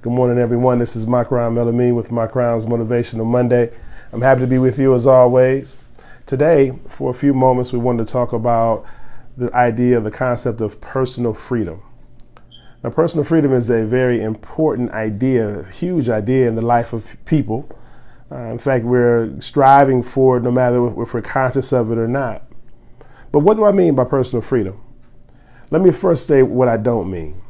Good morning, everyone. This is Makram El-Amin with Makram's Motivational Monday. I'm happy to be with you as always. Today, for a few moments, we wanted to talk about the idea, the concept of personal freedom. Now, personal freedom is a very important idea, a huge idea in the life of people. In fact, we're striving for it no matter if we're conscious of it or not. But what do I mean by personal freedom? Let me first say what I don't mean.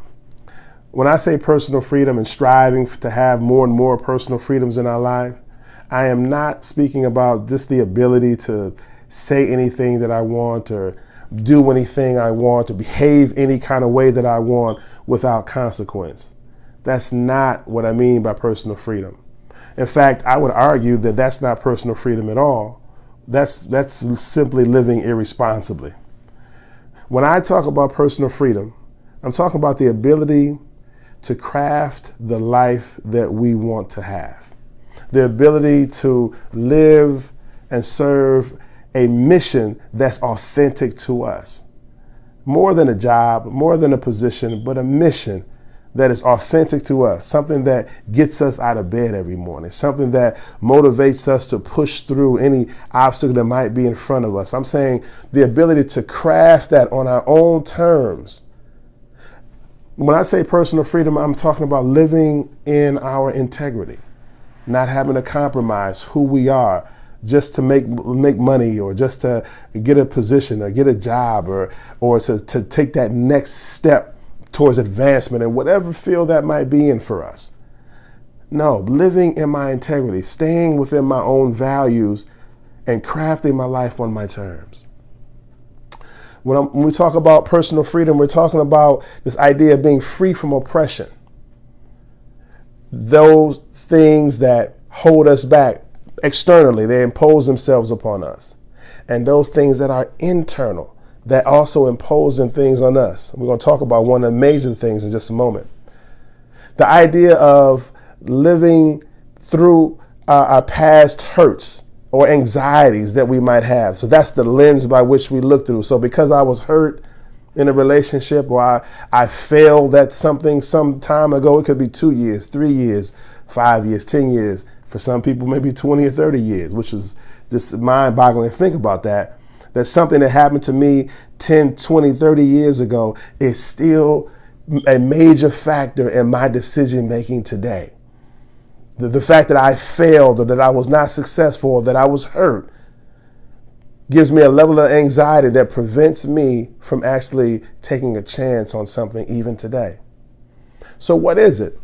When I say personal freedom and striving to have more and more personal freedoms in our life, I am not speaking about just the ability to say anything that I want or do anything I want, to behave any kind of way that I want without consequence. That's not what I mean by personal freedom. In fact, I would argue that that's not personal freedom at all. That's simply living irresponsibly. When I talk about personal freedom, I'm talking about the ability to craft the life that we want to have. The ability to live and serve a mission that's authentic to us. More than a job, more than a position, but a mission that is authentic to us. Something that gets us out of bed every morning. Something that motivates us to push through any obstacle that might be in front of us. I'm saying the ability to craft that on our own terms. When I say personal freedom, I'm talking about living in our integrity, not having to compromise who we are just to make money or just to get a position or get a job or to take that next step towards advancement in whatever field that might be in for us. No, living in my integrity, staying within my own values and crafting my life on my terms. When we talk about personal freedom, we're talking about this idea of being free from oppression. Those things that hold us back externally, they impose themselves upon us. And those things that are internal, that also impose them things on us. We're going to talk about one of the major things in just a moment. The idea of living through our past hurts or anxieties that we might have. So that's the lens by which we look through. So because I was hurt in a relationship or I failed at something some time ago, it could be 2 years, 3 years, 5 years, 10 years. For some people, maybe 20 or 30 years, which is just mind-boggling to think about that. That something that happened to me 10, 20, 30 years ago is still a major factor in my decision-making today. The fact that I failed or that I was not successful or that I was hurt gives me a level of anxiety that prevents me from actually taking a chance on something even today. So what is it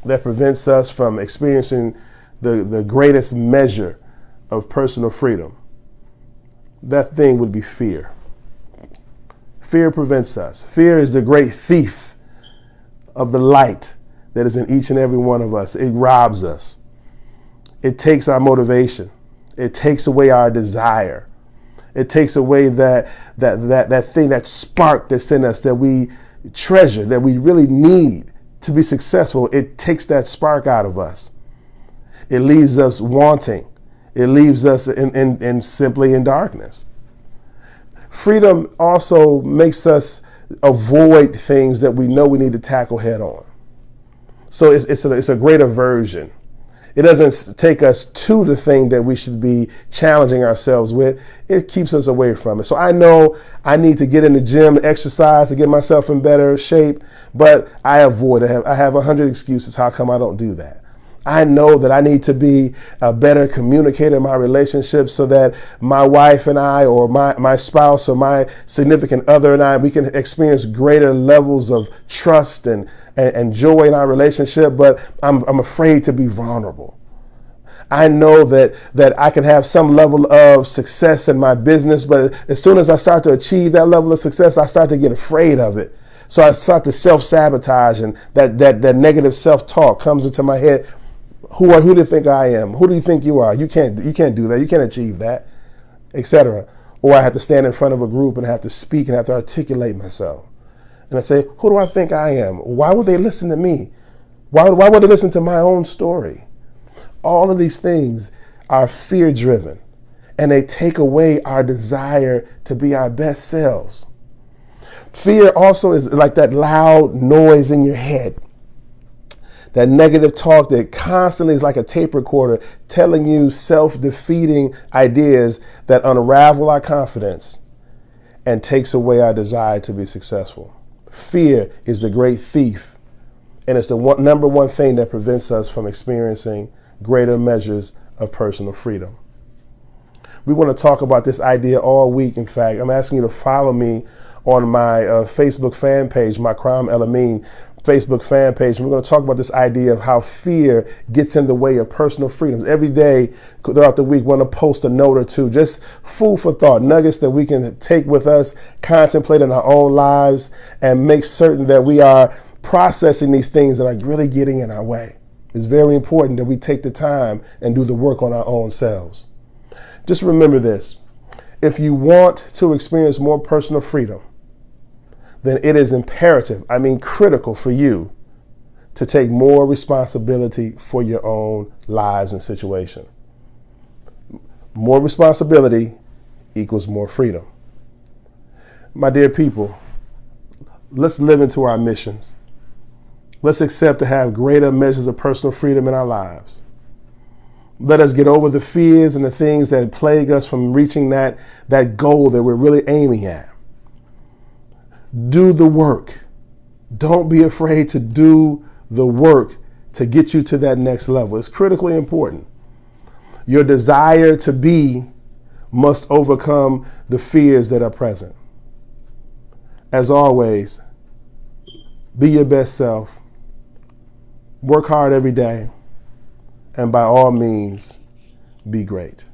that prevents us from experiencing the greatest measure of personal freedom? That thing would be fear. Fear prevents us. Fear is the great thief of the light that is in each and every one of us. It robs us. It takes our motivation. It takes away our desire. It takes away that thing, that spark that's in us that we treasure, that we really need to be successful. It takes that spark out of us. It leaves us wanting. It leaves us simply in darkness. Freedom also makes us avoid things that we know we need to tackle head on. So it's a great aversion. It doesn't take us to the thing that we should be challenging ourselves with. It keeps us away from it. So I know I need to get in the gym, exercise to get myself in better shape, but I avoid it. I have 100 excuses how come I don't do that. I know that I need to be a better communicator in my relationship so that my wife and I or my spouse or my significant other and I, we can experience greater levels of trust and joy in our relationship, but I'm afraid to be vulnerable. I know that I can have some level of success in my business, but as soon as I start to achieve that level of success, I start to get afraid of it. So I start to self-sabotage, and that negative self-talk comes into my head. Who do you think I am? Who do you think you are? You can't do that. You can't achieve that, etc. Or I have to stand in front of a group and have to speak and have to articulate myself. And I say, who do I think I am? Why would they listen to me? Why would they listen to my own story? All of these things are fear-driven, and they take away our desire to be our best selves. Fear also is like that loud noise in your head That negative talk that constantly is like a tape recorder telling you self-defeating ideas that unravel our confidence and takes away our desire to be successful. Fear is the great thief, and it's the number one thing that prevents us from experiencing greater measures of personal freedom. We want to talk about this idea all week. In fact, I'm asking you to follow me on my Facebook fan page, Makram El-Amin Facebook fan page. And we're going to talk about this idea of how fear gets in the way of personal freedoms. Every day throughout the week, we're going to post a note or two, just food for thought, nuggets that we can take with us, contemplate in our own lives, and make certain that we are processing these things that are really getting in our way. It's very important that we take the time and do the work on our own selves. Just remember this. If you want to experience more personal freedom, then it is imperative, critical for you to take more responsibility for your own lives and situation. More responsibility equals more freedom. My dear people, let's live into our missions. Let's accept to have greater measures of personal freedom in our lives. Let us get over the fears and the things that plague us from reaching that goal that we're really aiming at. Do the work. Don't be afraid to do the work to get you to that next level. It's critically important. Your desire to be must overcome the fears that are present. As always, be your best self. Work hard every day. And by all means, be great.